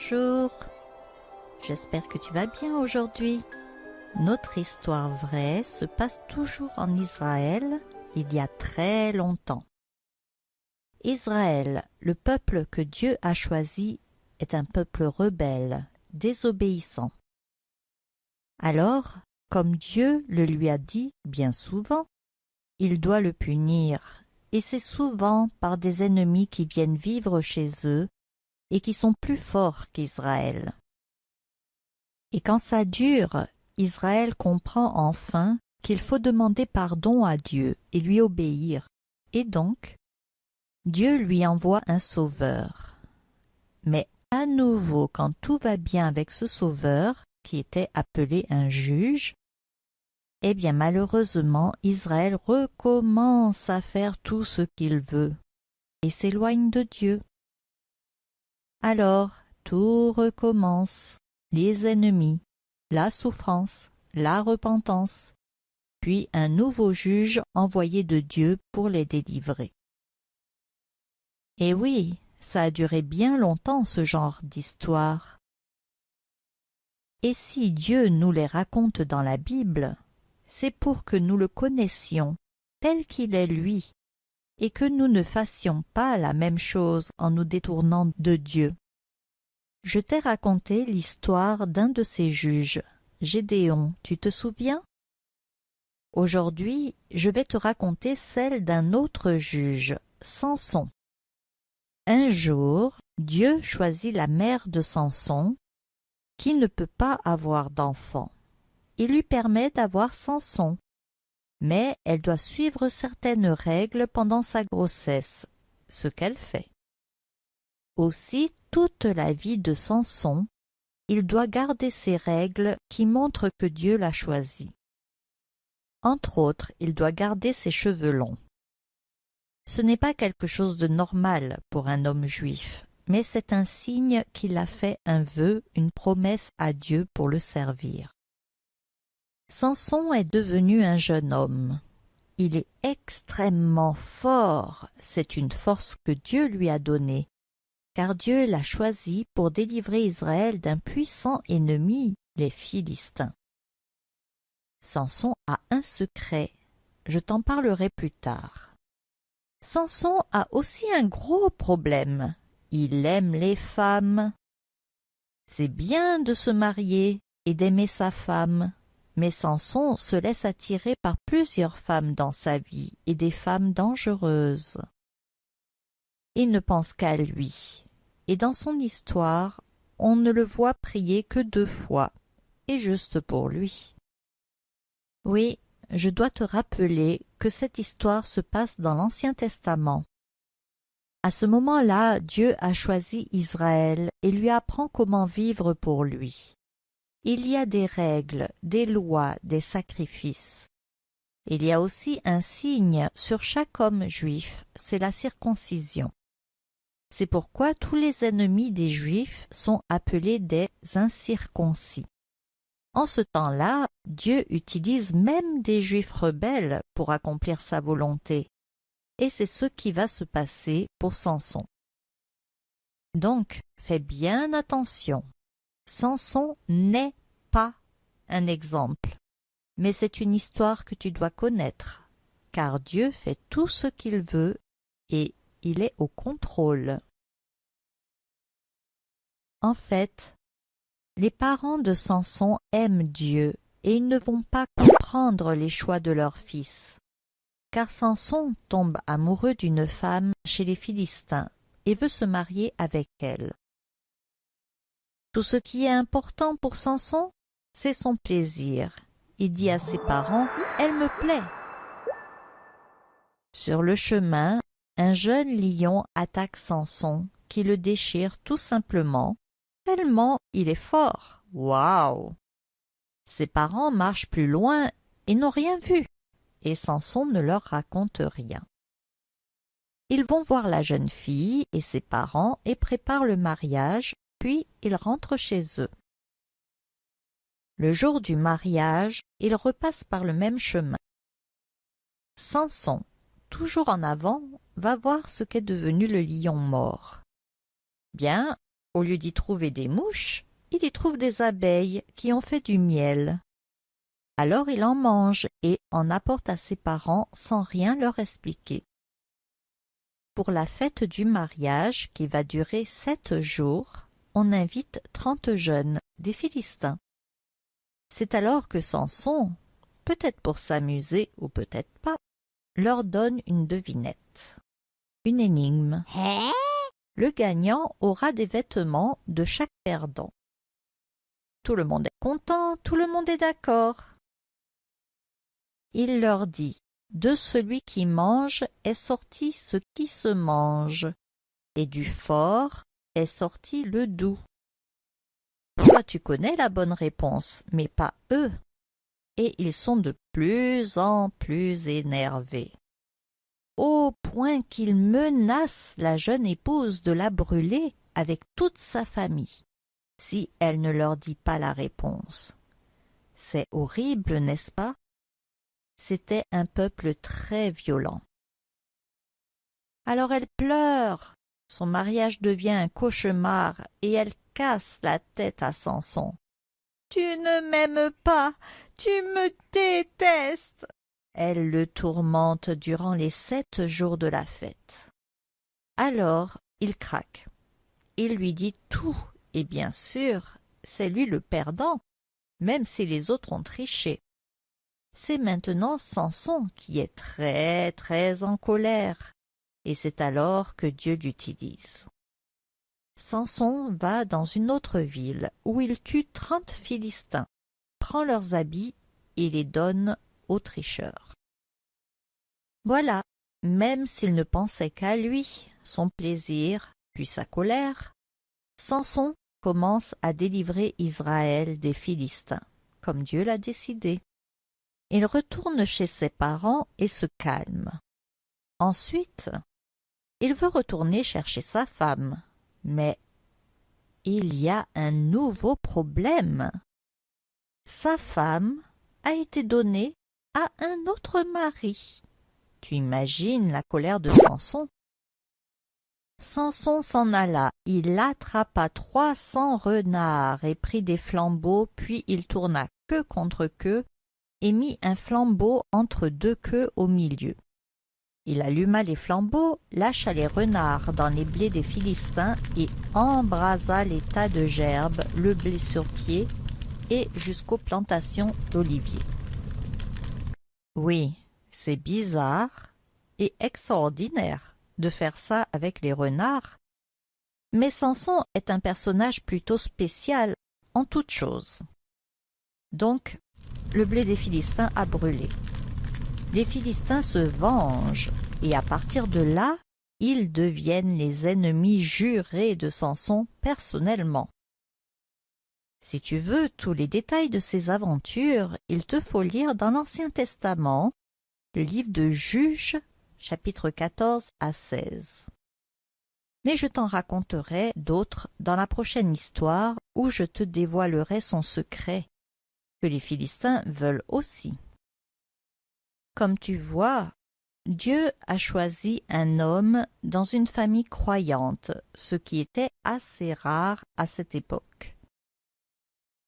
Bonjour, j'espère que tu vas bien aujourd'hui. Notre histoire vraie se passe toujours en Israël, il y a très longtemps. Israël, le peuple que Dieu a choisi, est un peuple rebelle, désobéissant. Alors, comme Dieu le lui a dit bien souvent, il doit le punir, et c'est souvent par des ennemis qui viennent vivre chez eux et qui sont plus forts qu'Israël. Et quand ça dure, Israël comprend enfin qu'il faut demander pardon à Dieu et lui obéir. Et donc, Dieu lui envoie un sauveur. Mais à nouveau, quand tout va bien avec ce sauveur, qui était appelé un juge, eh bien malheureusement, Israël recommence à faire tout ce qu'il veut et s'éloigne de Dieu. Alors, tout recommence, les ennemis, la souffrance, la repentance, puis un nouveau juge envoyé de Dieu pour les délivrer. Et oui, ça a duré bien longtemps ce genre d'histoire. Et si Dieu nous les raconte dans la Bible, c'est pour que nous le connaissions tel qu'il est lui, et que nous ne fassions pas la même chose en nous détournant de Dieu. Je t'ai raconté l'histoire d'un de ces juges, Gédéon, tu te souviens? Aujourd'hui, je vais te raconter celle d'un autre juge, Samson. Un jour, Dieu choisit la mère de Samson, qui ne peut pas avoir d'enfant. Il lui permet d'avoir Samson, mais elle doit suivre certaines règles pendant sa grossesse, ce qu'elle fait. Aussi, toute la vie de Samson, il doit garder ces règles qui montrent que Dieu l'a choisi. Entre autres, il doit garder ses cheveux longs. Ce n'est pas quelque chose de normal pour un homme juif, mais c'est un signe qu'il a fait un vœu, une promesse à Dieu pour le servir. Samson est devenu un jeune homme. Il est extrêmement fort, c'est une force que Dieu lui a donnée, car Dieu l'a choisi pour délivrer Israël d'un puissant ennemi, les Philistins. Samson a un secret, je t'en parlerai plus tard. Samson a aussi un gros problème, il aime les femmes. C'est bien de se marier et d'aimer sa femme, mais Samson se laisse attirer par plusieurs femmes dans sa vie et des femmes dangereuses. Il ne pense qu'à lui, et dans son histoire, on ne le voit prier que 2 fois, et juste pour lui. Oui, je dois te rappeler que cette histoire se passe dans l'Ancien Testament. À ce moment-là, Dieu a choisi Israël et lui apprend comment vivre pour lui. Il y a des règles, des lois, des sacrifices. Il y a aussi un signe sur chaque homme juif, c'est la circoncision. C'est pourquoi tous les ennemis des Juifs sont appelés des incirconcis. En ce temps-là, Dieu utilise même des Juifs rebelles pour accomplir sa volonté. Et c'est ce qui va se passer pour Samson. Donc, fais bien attention. Samson n'est pas un exemple, mais c'est une histoire que tu dois connaître, car Dieu fait tout ce qu'il veut et il est au contrôle. En fait, les parents de Samson aiment Dieu et ils ne vont pas comprendre les choix de leur fils, car Samson tombe amoureux d'une femme chez les Philistins et veut se marier avec elle. Tout ce qui est important pour Samson, c'est son plaisir. Il dit à ses parents « Elle me plaît ». Sur le chemin, un jeune lion attaque Samson qui le déchire tout simplement, tellement il est fort. Waouh! Ses parents marchent plus loin et n'ont rien vu, et Samson ne leur raconte rien. Ils vont voir la jeune fille et ses parents et préparent le mariage, puis ils rentrent chez eux. Le jour du mariage, ils repassent par le même chemin. Samson, toujours en avant, va voir ce qu'est devenu le lion mort. Bien, Au lieu d'y trouver des mouches, il y trouve des abeilles qui ont fait du miel. Alors il en mange et en apporte à ses parents sans rien leur expliquer. Pour la fête du mariage, qui va durer 7 jours, on invite 30 jeunes, des Philistins. C'est alors que Samson, peut-être pour s'amuser ou peut-être pas, leur donne une devinette, une énigme. Le gagnant aura des vêtements de chaque perdant. Tout le monde est content, tout le monde est d'accord. Il leur dit: de celui qui mange est sorti ce qui se mange, et du fort est sorti le doux. Toi, tu connais la bonne réponse, mais pas eux. Et ils sont de plus en plus énervés, au point qu'ils menacent la jeune épouse de la brûler avec toute sa famille, si elle ne leur dit pas la réponse. C'est horrible, n'est-ce pas? C'était un peuple très violent. Alors elle pleure, son mariage devient un cauchemar et elle casse la tête à Samson. « Tu ne m'aimes pas, tu me détestes !» Elle le tourmente durant les 7 jours de la fête. Alors il craque. Il lui dit tout et bien sûr, c'est lui le perdant, même si les autres ont triché. C'est maintenant Samson qui est très très en colère, et c'est alors que Dieu l'utilise. Samson va dans une autre ville où il tue 30 Philistins, prend leurs habits et les donne aux tricheurs. Voilà, même s'il ne pensait qu'à lui, son plaisir, puis sa colère, Samson commence à délivrer Israël des Philistins, comme Dieu l'a décidé. Il retourne chez ses parents et se calme. Ensuite, il veut retourner chercher sa femme, mais il y a un nouveau problème. Sa femme a été donnée à un autre mari. Tu imagines la colère de Samson? Samson s'en alla, il attrapa 300 renards et prit des flambeaux, puis il tourna queue contre queue et mit un flambeau entre 2 queues au milieu. Il alluma les flambeaux, lâcha les renards dans les blés des Philistins et embrasa les tas de gerbes, le blé sur pied et jusqu'aux plantations d'oliviers. Oui, c'est bizarre et extraordinaire de faire ça avec les renards, mais Samson est un personnage plutôt spécial en toutes choses. Donc, le blé des Philistins a brûlé. Les Philistins se vengent et à partir de là, ils deviennent les ennemis jurés de Samson personnellement. Si tu veux tous les détails de ces aventures, il te faut lire dans l'Ancien Testament le livre de Juges, chapitres 14 à 16. Mais je t'en raconterai d'autres dans la prochaine histoire où je te dévoilerai son secret, que les Philistins veulent aussi. Comme tu vois, Dieu a choisi un homme dans une famille croyante, ce qui était assez rare à cette époque.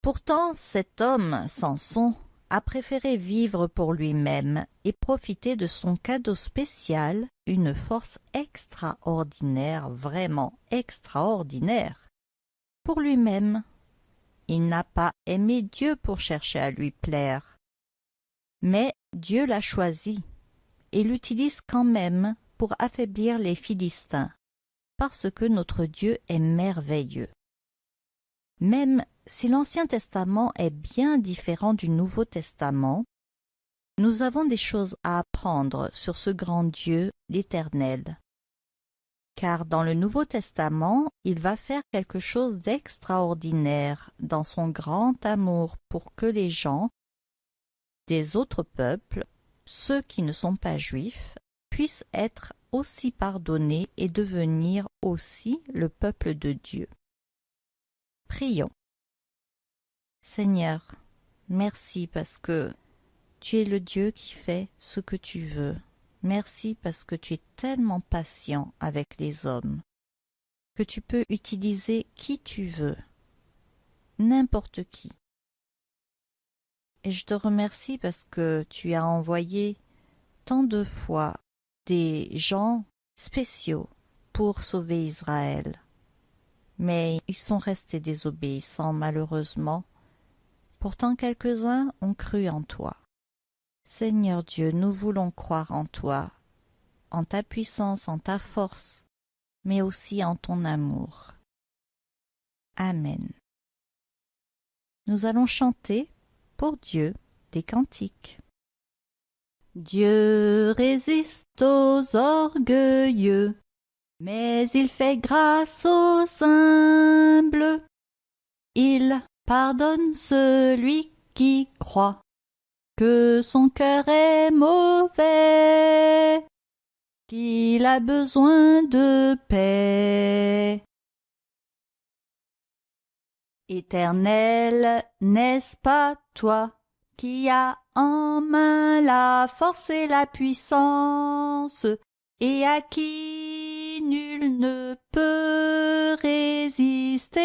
Pourtant, cet homme, Samson, a préféré vivre pour lui-même et profiter de son cadeau spécial, une force extraordinaire, vraiment extraordinaire, pour lui-même. Il n'a pas aimé Dieu pour chercher à lui plaire. Mais Dieu l'a choisi et l'utilise quand même pour affaiblir les Philistins, parce que notre Dieu est merveilleux. Même si l'Ancien Testament est bien différent du Nouveau Testament, nous avons des choses à apprendre sur ce grand Dieu, l'Éternel. Car dans le Nouveau Testament, il va faire quelque chose d'extraordinaire dans son grand amour pour que les gens des autres peuples, ceux qui ne sont pas juifs, puissent être aussi pardonnés et devenir aussi le peuple de Dieu. Prions. Seigneur, merci parce que tu es le Dieu qui fait ce que tu veux. Merci parce que tu es tellement patient avec les hommes. que tu peux utiliser qui tu veux, n'importe qui. Et je te remercie parce que tu as envoyé tant de fois des gens spéciaux pour sauver Israël. Mais ils sont restés désobéissants malheureusement. Pourtant quelques-uns ont cru en toi. Seigneur Dieu, nous voulons croire en toi, en ta puissance, en ta force, mais aussi en ton amour. Amen. Nous allons chanter pour Dieu des cantiques. Dieu résiste aux orgueilleux, mais il fait grâce aux humbles. Il pardonne celui qui croit que son cœur est mauvais, qu'il a besoin de paix. Éternel, n'est-ce pas toi qui as en main la force et la puissance, et à qui nul ne peut résister?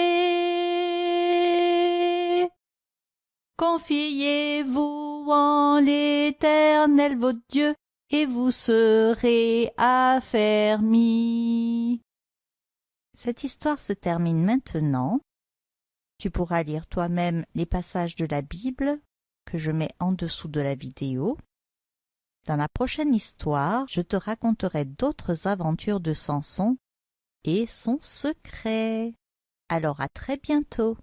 Confiez-vous en l'Éternel votre Dieu, et vous serez affermis. Cette histoire se termine maintenant. Tu pourras lire toi-même les passages de la Bible que je mets en dessous de la vidéo. Dans la prochaine histoire, je te raconterai d'autres aventures de Samson et son secret. Alors à très bientôt.